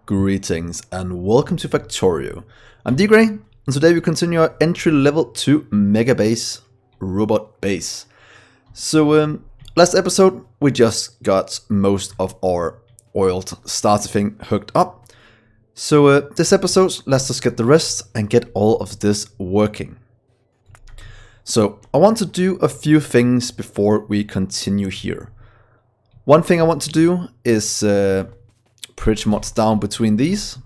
Greetings and welcome to Factorio. I'm Dgray, and today we continue our entry level to Megabase robot base. So last episode we just got most of our oiled starter thing hooked up. So this episode let's just get the rest and get all of this working. So I want to do a few things before we continue here. One thing I want to do is pretty much down between these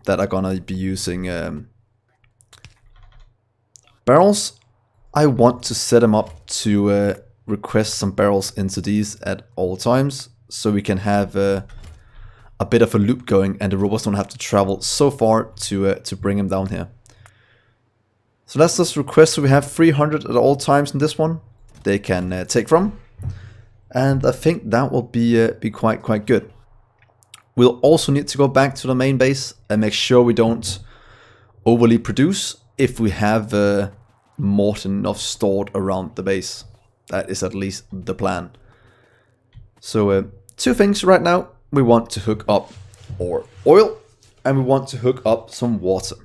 that are gonna be using barrels. I want to set them up to request some barrels into these at all times, so we can have a bit of a loop going and the robots don't have to travel so far to bring them down here. So let's just request so we have 300 at all times in this one they can take from, and I think that will be quite good. We'll also need to go back to the main base and make sure we don't overly produce if we have more than enough stored around the base. That is at least the plan. So two things right now. We want to hook up our oil and we want to hook up some water.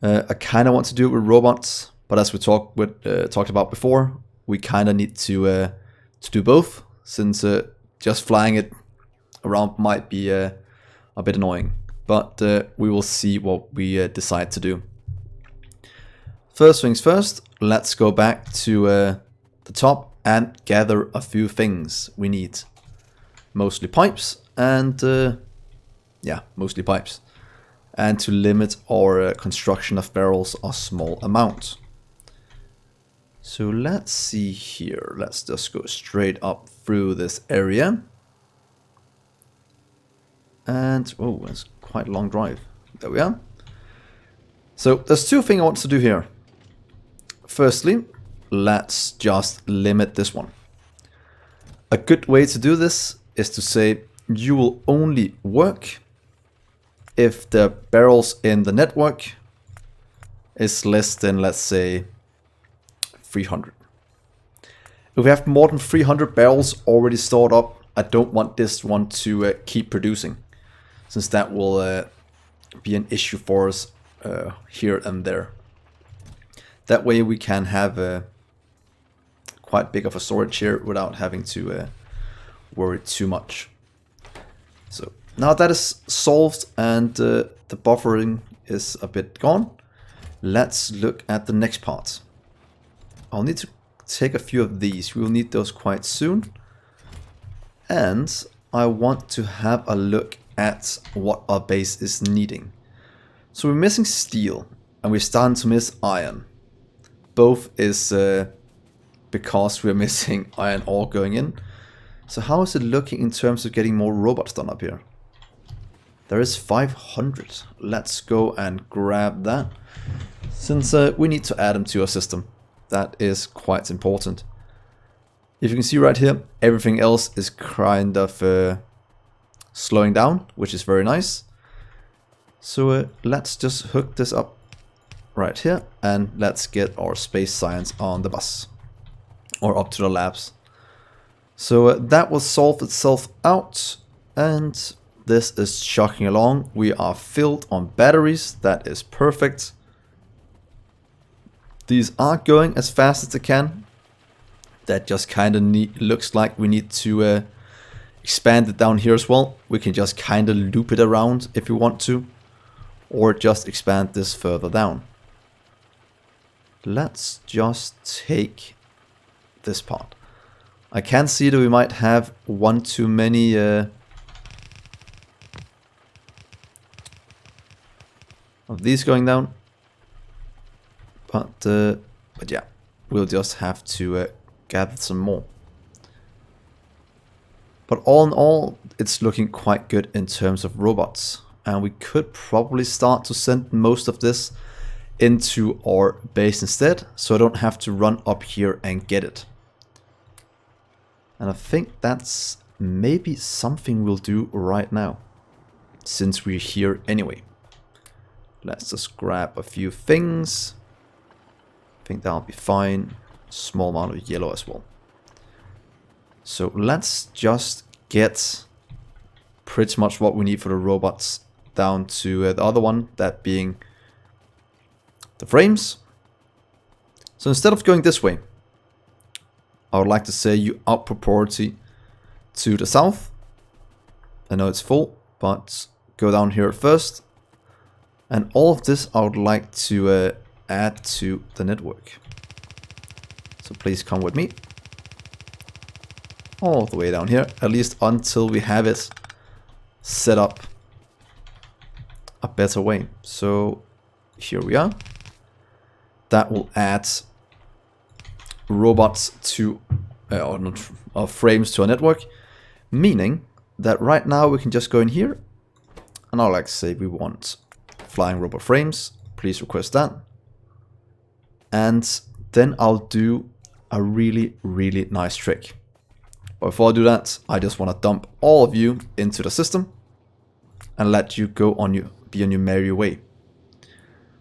I kind of want to do it with robots, but as we talked about before, we kind of need to do both, since just flying it around might be a bit annoying, but we will see what we decide to do. First things first, let's go back to the top and gather a few things we need. Mostly pipes and mostly pipes, and to limit our construction of barrels a small amount. So let's see here, let's just go straight up through this area. And, oh, it's quite a long drive. There we are. So, there's two things I want to do here. Firstly, let's just limit this one. A good way to do this is to say you will only work if the barrels in the network is less than, let's say, 300. If we have more than 300 barrels already stored up, I don't want this one to keep producing, since that will be an issue for us here and there. That way we can have quite big of a storage here without having to worry too much. So now that is solved and the buffering is a bit gone, let's look at the next part. I'll need to take a few of these. We will need those quite soon. And I want to have a look at what our base is needing. So we're missing steel and we're starting to miss iron. Both is because we're missing iron ore going in. So how is it looking in terms of getting more robots done up here? There is 500. Let's go and grab that, since we need to add them to our system. That is quite important. If you can see right here, everything else is kind of slowing down, which is very nice. So let's just hook this up right here and let's get our space science on the bus, or up to the labs. So that will solve itself out, and this is chugging along. We are filled on batteries. That is perfect. These are going as fast as they can. That just kind of looks like we need to expand it down here as well. We can just kind of loop it around if we want to, or just expand this further down. Let's just take this part. I can see that we might have one too many of these going down, but yeah, we'll just have to gather some more. But all in all, it's looking quite good in terms of robots, and we could probably start to send most of this into our base instead, so I don't have to run up here and get it. And I think that's maybe something we'll do right now, since we're here anyway. Let's just grab a few things. I think that'll be fine. Small amount of yellow as well. So let's just get pretty much what we need for the robots down to the other one, that being the frames. So instead of going this way, I would like to say you output priority to the south. I know it's full, but go down here first. And all of this I would like to add to the network. So please come with me. All the way down here, at least until we have it set up a better way. So here we are. That will add robots to, or frames to our network, meaning that right now we can just go in here, and I'll like to say we want flying robot frames. Please request that. And then I'll do a really, really nice trick. But before I do that, I just want to dump all of you into the system and let you go on your, be on your merry way.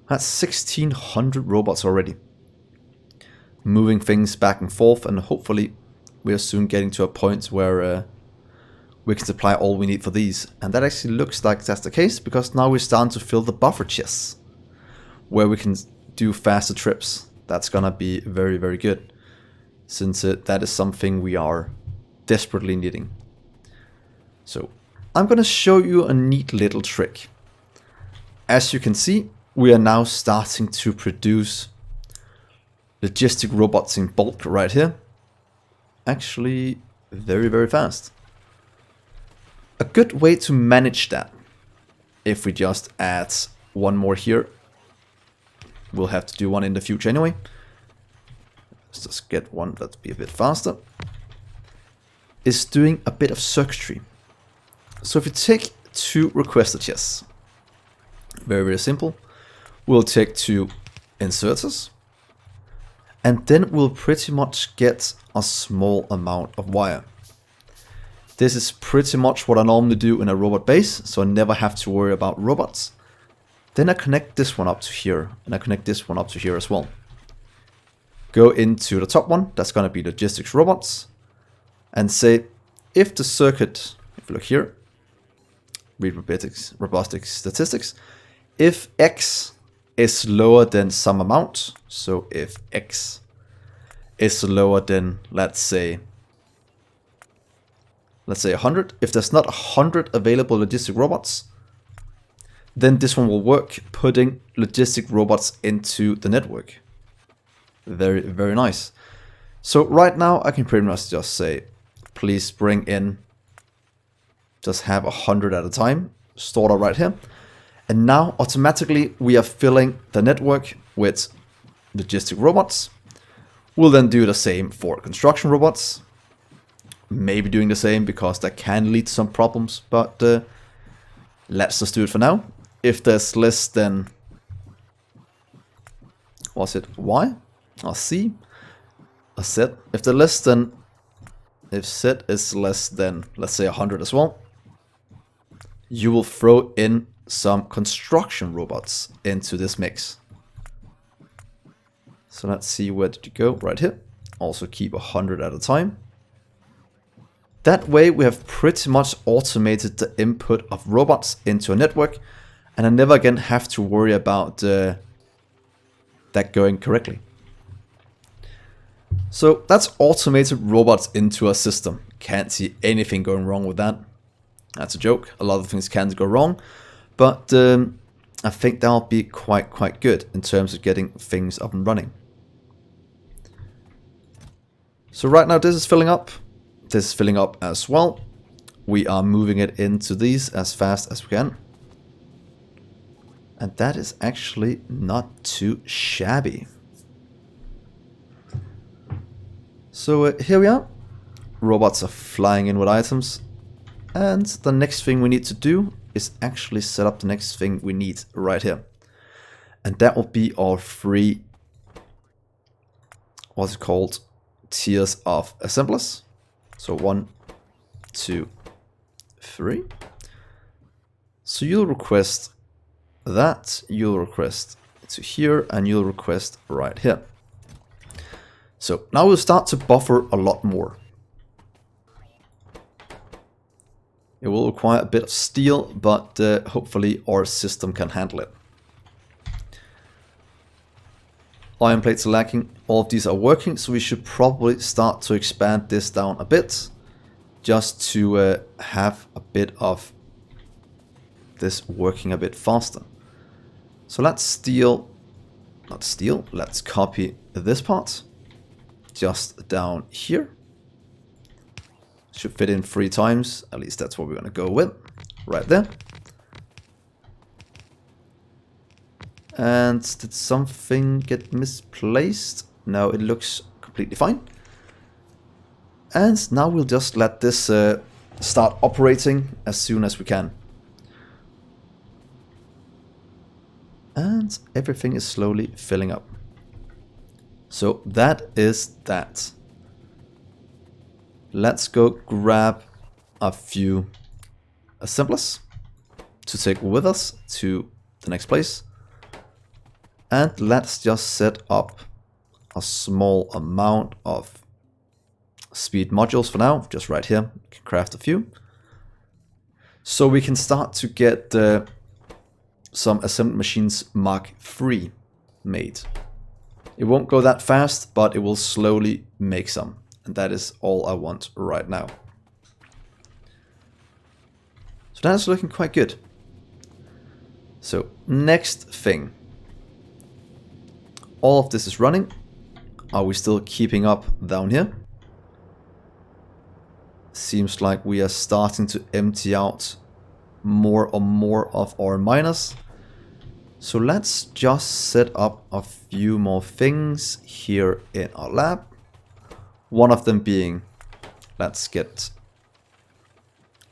That's 1600 robots already. Moving things back and forth, and hopefully we are soon getting to a point where we can supply all we need for these. And that actually looks like that's the case, because now we're starting to fill the buffer chests, where we can do faster trips. That's gonna be very, very good, since that is something we are desperately needing. So I'm gonna show you a neat little trick. As you can see, we are now starting to produce logistic robots in bulk right here. Actually, very, very fast. A good way to manage that, if we just add one more here, we'll have to do one in the future anyway. Let's just get one that'll be a bit faster. Is doing a bit of circuitry. So if you take two requester chests, very, very simple. We'll take two inserters, and then we'll pretty much get a small amount of wire. This is pretty much what I normally do in a robot base, so I never have to worry about robots. Then I connect this one up to here, and I connect this one up to here as well. Go into the top one, that's going to be logistics robots, and say if the circuit, if you look here, read robotics statistics, if X is lower than some amount, so if X is lower than, let's say 100, if there's not 100 available logistic robots, then this one will work, putting logistic robots into the network. Very, very nice. So right now I can pretty much just say, please bring in, just have 100 at a time, stored up right here. And now automatically we are filling the network with logistic robots. We'll then do the same for construction robots. Maybe doing the same because that can lead to some problems, but let's just do it for now. If there's less than, was it Y or C? A Z. If they're less than, if Z is less than, let's say 100 as well, you will throw in some construction robots into this mix. So let's see, where did you go? Right here. Also keep 100 at a time. That way we have pretty much automated the input of robots into a network, and I never again have to worry about that going correctly. So that's automated robots into a system. Can't see anything going wrong with that. That's a joke. A lot of things can go wrong, but I think that'll be quite good in terms of getting things up and running. So right now this is filling up. This is filling up as well. We are moving it into these as fast as we can. And that is actually not too shabby. So here we are. Robots are flying in with items. And the next thing we need to do is actually set up the next thing we need right here. And that will be our three, what's it called, tiers of assemblers. So 1, 2, 3. So you'll request that, you'll request to here, and you'll request right here. So now we'll start to buffer a lot more. It will require a bit of steel, but hopefully our system can handle it. Iron plates are lacking. All of these are working, so we should probably start to expand this down a bit, just to have a bit of this working a bit faster. So let's let's copy this part just down here. Should fit in 3 times, at least that's what we're going to go with, right there. And did something get misplaced? No, it looks completely fine. And now we'll just let this start operating as soon as we can. And everything is slowly filling up. So that is that. Let's go grab a few assemblers to take with us to the next place. And let's just set up a small amount of speed modules for now, just right here. We can craft a few. So we can start to get some assembly machines Mark III made. It won't go that fast, but it will slowly make some. And that is all I want right now. So that's looking quite good. So next thing. All of this is running. Are we still keeping up down here? Seems like we are starting to empty out more and more of our miners. So let's just set up a few more things here in our lab. One of them being, let's get,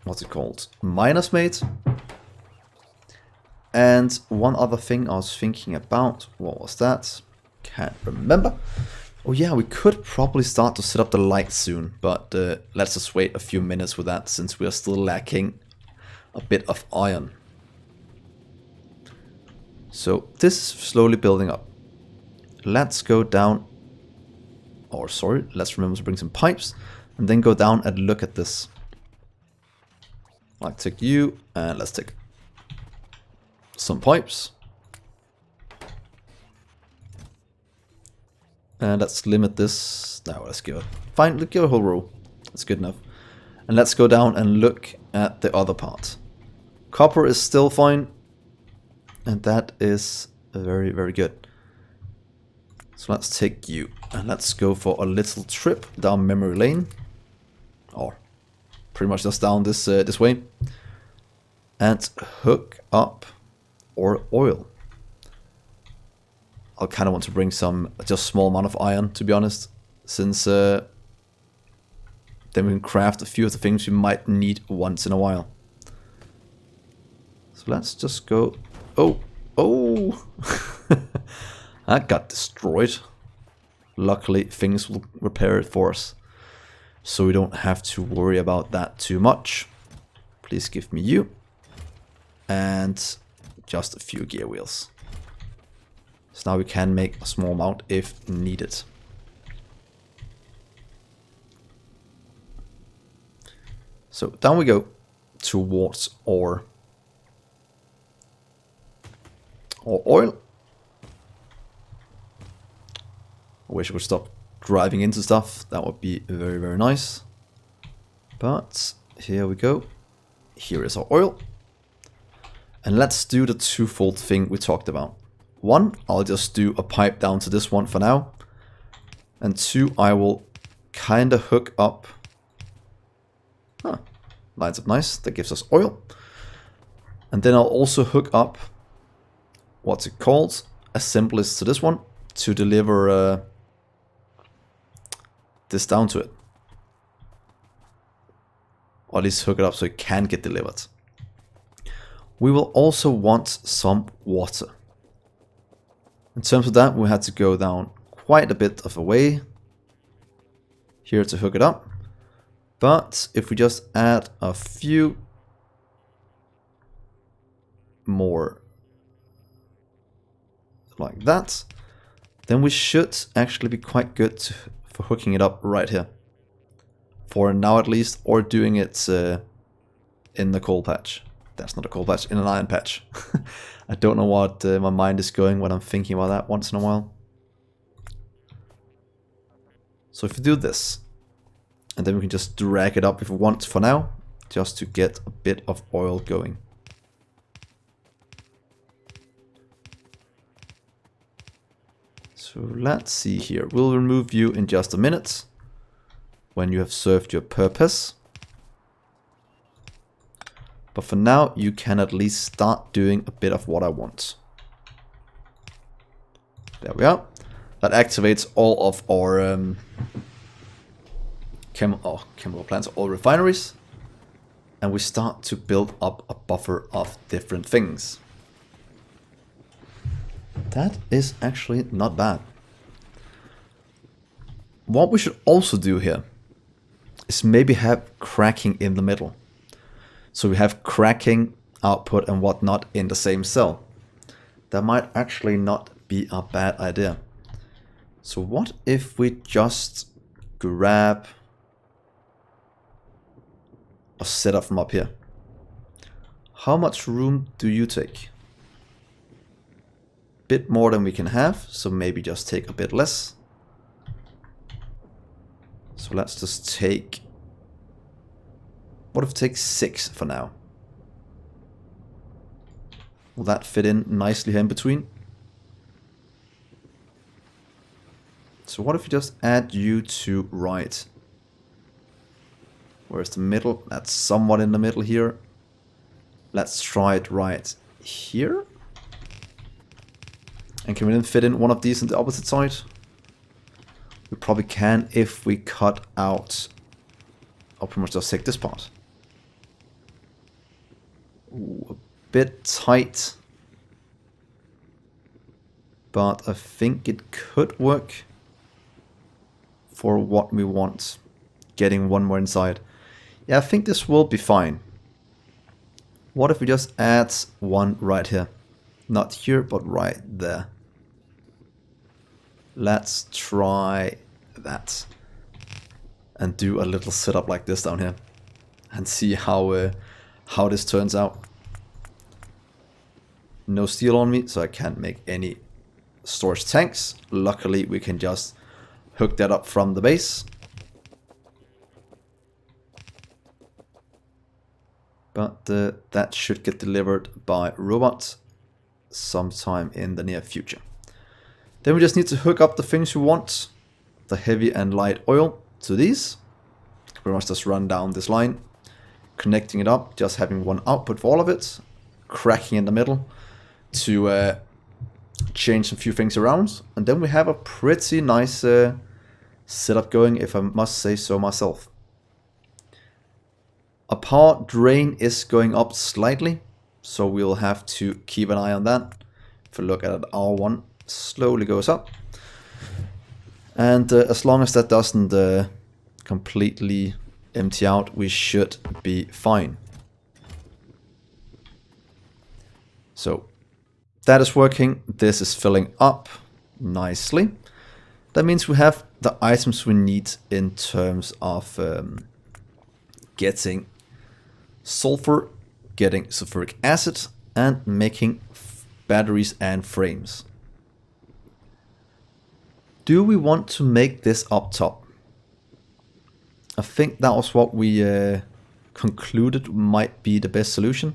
what's it called? Miners made. And one other thing I was thinking about, what was that? Can't remember. Oh yeah, we could probably start to set up the lights soon, but let's just wait a few minutes with that since we are still lacking a bit of iron. So this is slowly building up. Let's go down, or sorry, let's remember to bring some pipes and then go down and look at this. I'll take you and let's take some pipes. And let's limit this. Now let's give it. Fine, let's give a whole row. That's good enough. And let's go down and look at the other part. Copper is still fine. And that is very, very good. So let's take you and let's go for a little trip down memory lane. Or pretty much just down this this way. And hook up our oil. I kind of want to bring some, just small amount of iron, to be honest, since then we can craft a few of the things we might need once in a while. So let's just go. Oh, that got destroyed. Luckily, things will repair it for us, so we don't have to worry about that too much. Please give me you, and just a few gear wheels. So now we can make a small amount if needed. So down we go towards our oil. I wish I would stop driving into stuff. That would be very, very nice. But here we go. Here is our oil. And let's do the twofold thing we talked about. One, I'll just do a pipe down to this one for now. And two, I will kind of hook up. Lines up nice. That gives us oil. And then I'll also hook up, what's it called? Assemblies to this one to deliver this down to it. Or at least hook it up so it can get delivered. We will also want some water. In terms of that, we had to go down quite a bit of a way here to hook it up. But if we just add a few more like that, then we should actually be quite good for hooking it up right here. For now at least, or doing it in the coal patch. That's not a coal patch, in an iron patch. I don't know what my mind is going when I'm thinking about that once in a while. So if you do this, and then we can just drag it up if we want for now, just to get a bit of oil going. So let's see here. We'll remove you in just a minute when you have served your purpose. But for now, you can at least start doing a bit of what I want. There we are. That activates all of our chemical plants, all refineries. And we start to build up a buffer of different things. That is actually not bad. What we should also do here is maybe have cracking in the middle. So we have cracking, output and whatnot in the same cell. That might actually not be a bad idea. So what if we just grab a setup from up here? How much room do you take? Bit more than we can have, so maybe just take a bit less. So let's just take, what if we take 6 for now? Will that fit in nicely here in between? So what if we just add you to right? Where's the middle? That's somewhat in the middle here. Let's try it right here. And can we then fit in one of these on the opposite side? We probably can if we cut out... I'll pretty much just take this part. Ooh, a bit tight. But I think it could work for what we want. Getting one more inside. Yeah, I think this will be fine. What if we just add one right here? Not here, but right there. Let's try that. And do a little setup like this down here. And see how this turns out. No steel on me, so I can't make any storage tanks. Luckily, we can just hook that up from the base. But that should get delivered by robot sometime in the near future. Then we just need to hook up the things we want. The heavy and light oil to these. We must just run down this line. Connecting it up, just having one output for all of it. Cracking in the middle to change a few things around. And then we have a pretty nice setup going, if I must say so myself. A power drain is going up slightly, so we'll have to keep an eye on that. If we look at it, R1 slowly goes up. And as long as that doesn't completely empty out, we should be fine. So that is working. This is filling up nicely. That means we have the items we need in terms of getting sulfur, getting sulfuric acid, and making batteries and frames. Do we want to make this up top? I think that was what we concluded might be the best solution.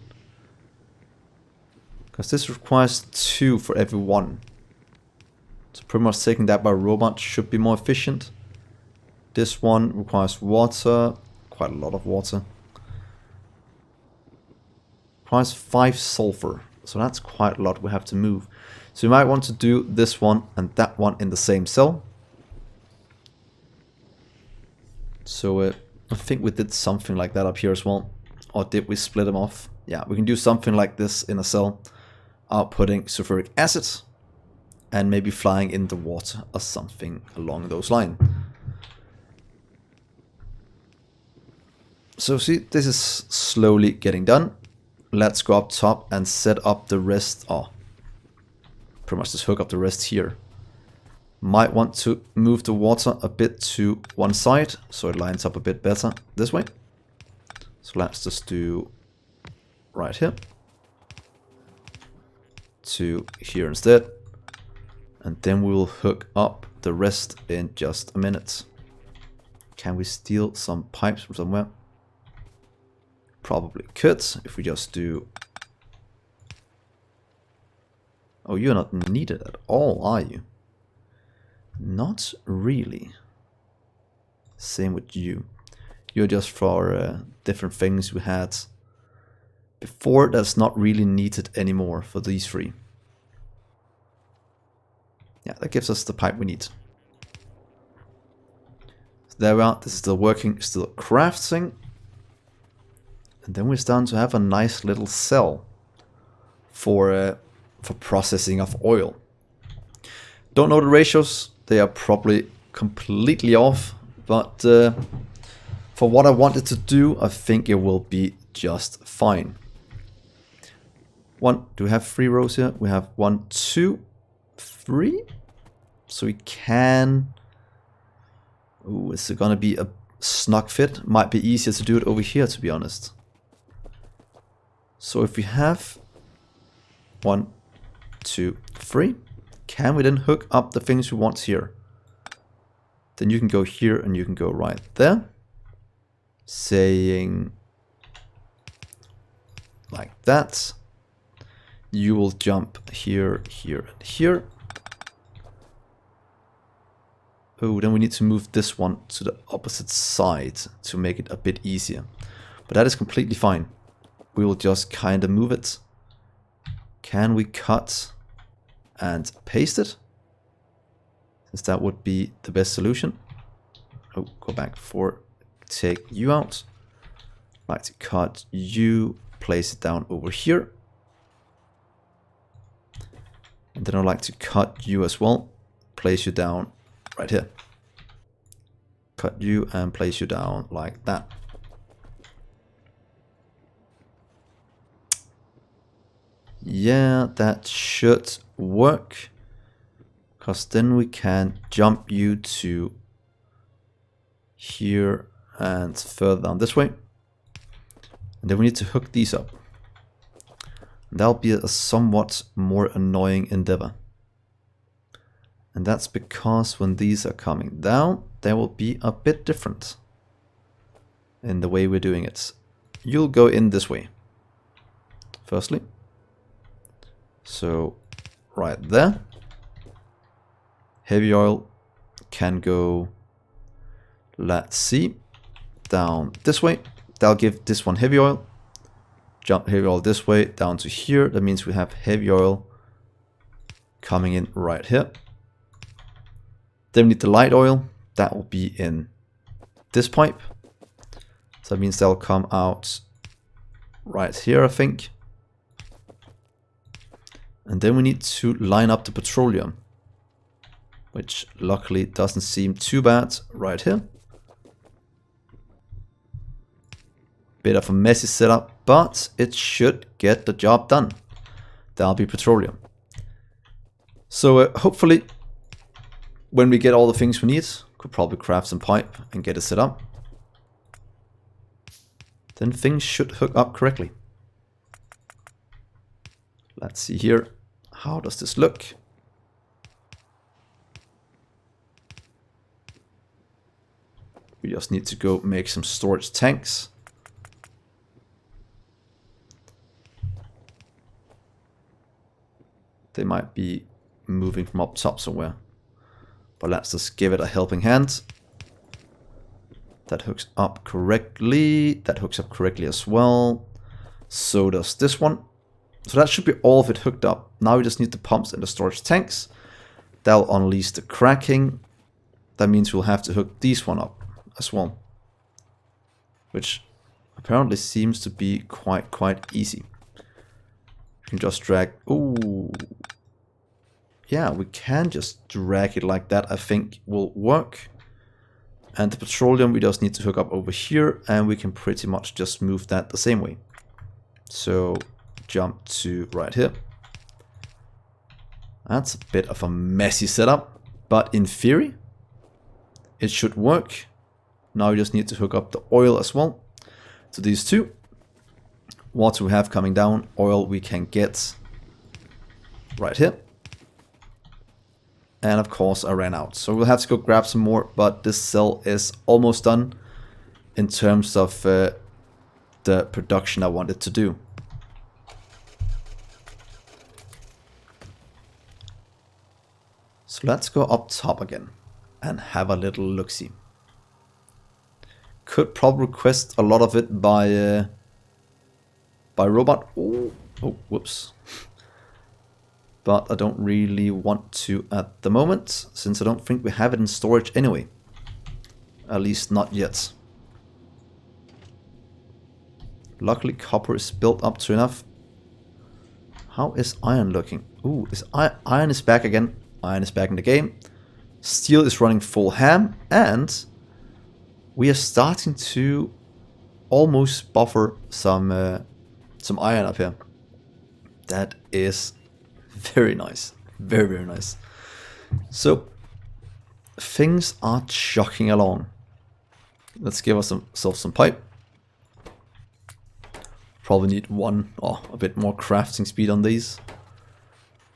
Because this requires 2 for every 1. So pretty much taking that by robot should be more efficient. This one requires water, quite a lot of water. Requires 5 sulfur, so that's quite a lot we have to move. So you might want to do this one and that one in the same cell. So I think we did something like that up here as well. Or did we split them off? Yeah, we can do something like this in a cell. Outputting sulfuric acid. And maybe flying in the water or something along those lines. So see, this is slowly getting done. Let's go up top and set up the rest. Oh, pretty much just hook up the rest here. Might want to move the water a bit to one side so it lines up a bit better this way. So let's just do right here to here instead. And then we will hook up the rest in just a minute. Can we steal some pipes from somewhere? Probably could if we just do... Oh, you're not needed at all, are you? Not really. Same with you. You're just for different things we had before that's not really needed anymore for these three. Yeah, that gives us the pipe we need. So there we are. This is still working, still crafting. And then we're starting to have a nice little cell for processing of oil. Don't know the ratios. They are probably completely off. But for what I wanted to do, I think it will be just fine. Do we have 3 rows here? We have 1, 2, 3. So we can... Ooh, is it gonna be a snug fit? Might be easier to do it over here, to be honest. So if we have 1, 2, 3, can we then hook up the things we want here? Then you can go here and you can go right there. Saying like that. You will jump here, here, and here. Oh, then we need to move this one to the opposite side to make it a bit easier. But that is completely fine. We will just kind of move it. Can we cut and paste it? Since that would be the best solution. Oh, go back for take you out. I'd like to cut you, place it down over here. And then I'd like to cut you as well. Place you down right here. Cut you and place you down like that. Yeah, that should work. Because then we can jump you to here and further down this way. And then we need to hook these up. That'll be a somewhat more annoying endeavor. And that's because when these are coming down, they will be a bit different in the way we're doing it. You'll go in this way, firstly. So, right there. Heavy oil can go, let's see, down this way. That'll give this one heavy oil. Jump heavy oil this way, down to here. That means we have heavy oil coming in right here. Then we need the light oil. That will be in this pipe. So that means they'll come out right here, I think. And then we need to line up the petroleum, which luckily doesn't seem too bad right here. Bit of a messy setup, but it should get the job done. That'll be petroleum. So hopefully, when we get all the things we need, could probably craft some pipe and get it set up. Then things should hook up correctly. Let's see here. How does this look? We just need to go make some storage tanks. They might be moving from up top somewhere. But let's just give it a helping hand. That hooks up correctly. That hooks up correctly as well. So does this one. So that should be all of it hooked up. Now we just need the pumps and the storage tanks. That'll unleash the cracking. That means we'll have to hook these one up as well. Which apparently seems to be quite easy. You can just drag... Ooh. Yeah, we can just drag it like that, I think will work. And the petroleum we just need to hook up over here, and we can pretty much just move that the same way. So jump to right here. That's a bit of a messy setup, but in theory it should work. Now we just need to hook up the oil as well to these two. water we have coming down, oil we can get right here. And of course I ran out, so we'll have to go grab some more, but this cell is almost done in terms of the production I wanted to do. So let's go up top again and have a little look-see. Could probably request a lot of it by robot. Oh, whoops. But I don't really want to at the moment, since I don't think we have it in storage anyway. At least not yet. Luckily copper is built up to enough. How is iron looking? Ooh, iron is back again. Iron is back in the game. Steel is running full ham, and we are starting to almost buffer some iron up here. That is very nice. Very, very nice. So things are chugging along. Let's give ourselves some pipe. Probably need one or a bit more crafting speed on these.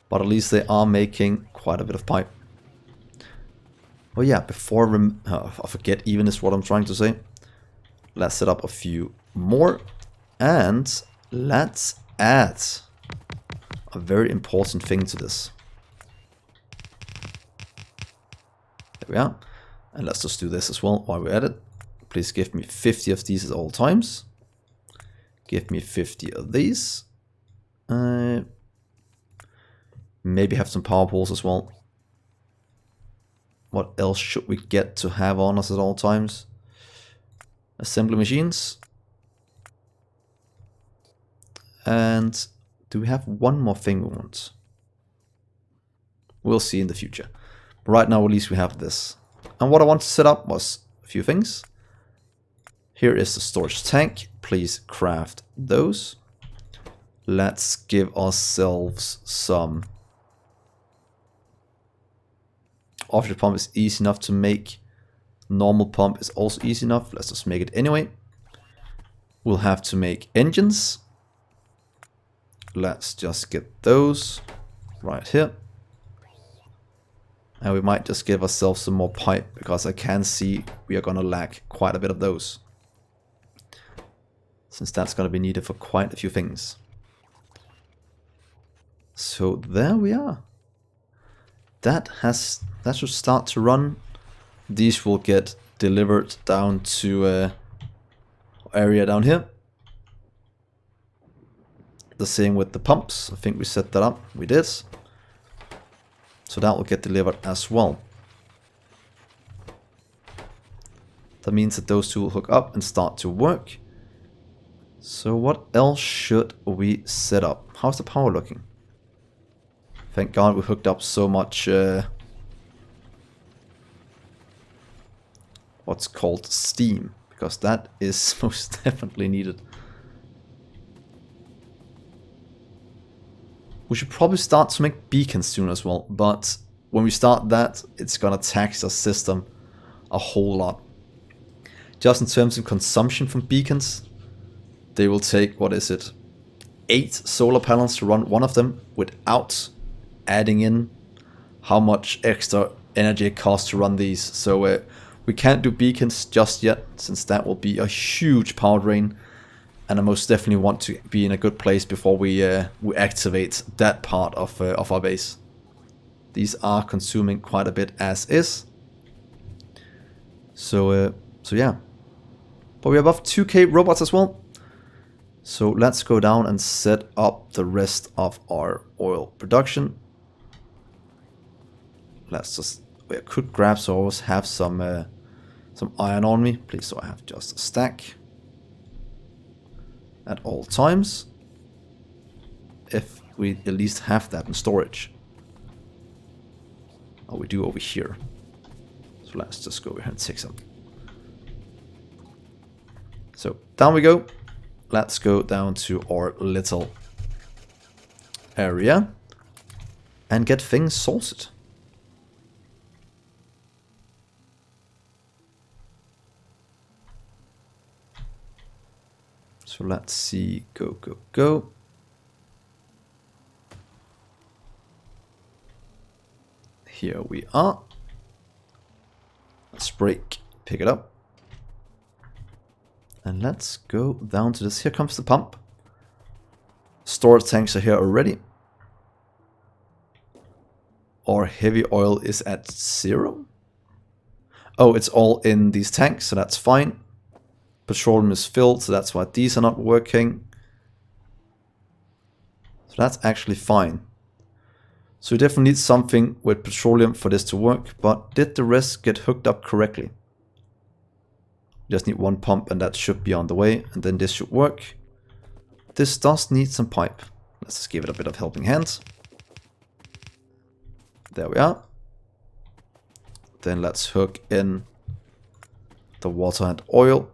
But at least they are making quite a bit of pipe. Oh yeah, before I forget even is what I'm trying to say. Let's set up a few more. And let's add a very important thing to this. There we are. And let's just do this as well while we're at it. Please give me 50 of these at all times. Give me 50 of these. Maybe have some power poles as well. What else should we get to have on us at all times? Assembly machines. And do we have one more thing we want? We'll see in the future. But right now at least we have this. And what I want to set up was a few things. Here is the storage tank. Please craft those. Let's give ourselves some. Offshore pump is easy enough to make. Normal pump is also easy enough. Let's just make it anyway. We'll have to make engines. Let's just get those right here. And we might just give ourselves some more pipe, because I can see we are going to lack quite a bit of those. Since that's going to be needed for quite a few things. So there we are. That should start to run. These will get delivered down to area down here. The same with the pumps. I think we set that up. We did. So that will get delivered as well. That means that those two will hook up and start to work. So what else should we set up? How's the power looking? Thank God we hooked up so much what's called steam, because that is most definitely needed. We should probably start to make beacons soon as well, but when we start that, it's gonna tax our system a whole lot. Just in terms of consumption from beacons, they will take, what is it, 8 solar panels to run one of them without adding in how much extra energy it costs to run these. So we can't do beacons just yet, since that will be a huge power drain, and I most definitely want to be in a good place before we activate that part of our base. These are consuming quite a bit as is. So yeah, but we're above 2k robots as well. So let's go down and set up the rest of our oil production. Let's just, I could grab, so I always have some iron on me, please. So I have just a stack at all times. If we at least have that in storage. Oh, we do over here. So let's just go over here and take some. So down we go. Let's go down to our little area and get things sorted. So So let's see, go, go, go. Here we are. Let's brake, pick it up. And let's go down to this. Here comes the pump. Storage tanks are here already. Our heavy oil is at 0. Oh, it's all in these tanks, so that's fine. Petroleum is filled, so that's why these are not working. So that's actually fine. So we definitely need something with petroleum for this to work, but did the rest get hooked up correctly? We just need one pump and that should be on the way, and then this should work. This does need some pipe. Let's just give it a bit of helping hands. There we are. Then let's hook in the water and oil.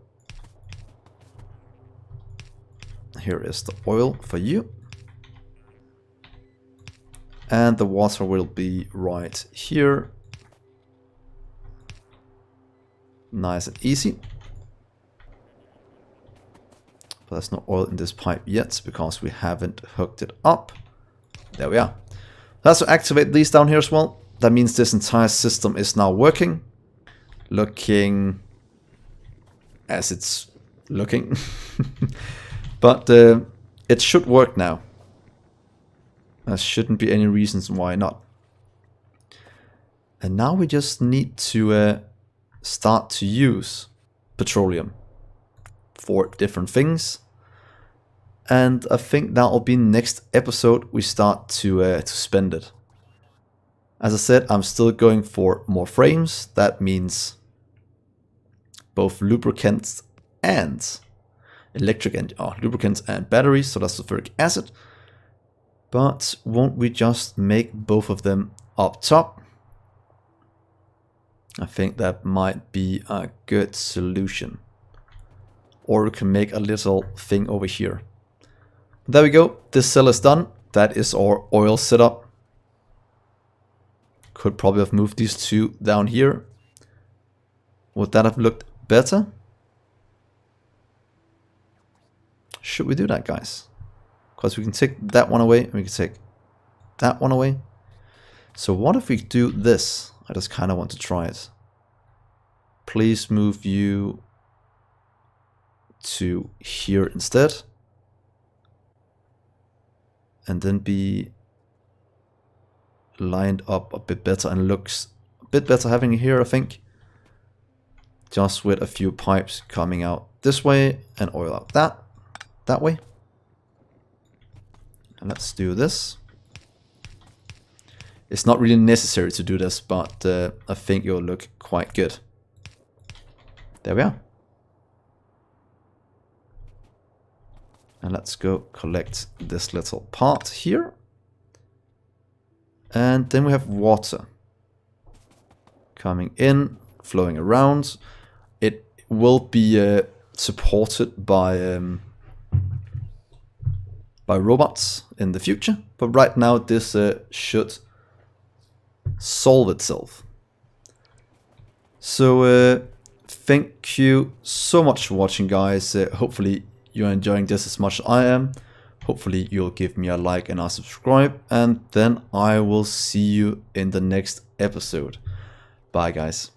Here is the oil for you. And the water will be right here. Nice and easy. But there's no oil in this pipe yet because we haven't hooked it up. There we are. Let's activate these down here as well. That means this entire system is now working. Looking as it's looking. But it should work now. There shouldn't be any reasons why not. And now we just need to start to use petroleum for different things. And I think that'll be next episode we start to spend it. As I said, I'm still going for more frames. That means both lubricants and lubricants and batteries, so that's sulfuric acid. But won't we just make both of them up top? I think that might be a good solution. Or we can make a little thing over here. There we go, this cell is done. That is our oil setup. Could probably have moved these two down here. Would that have looked better? Should we do that, guys? Because we can take that one away and we can take that one away. So what if we do this? I just kind of want to try it. Please move you to here instead. And then be lined up a bit better, and looks a bit better having it here, I think. Just with a few pipes coming out this way and oil out that way. And let's do this. It's not really necessary to do this, but I think it will look quite good. There we are. And let's go collect this little part here. And then we have water coming in, flowing around. It will be supported by robots in the future, but right now this should solve itself. So thank you so much for watching, guys. Hopefully you're enjoying this as much as I am. Hopefully you'll give me a like and a subscribe, and then I will see you in the next episode. Bye, guys.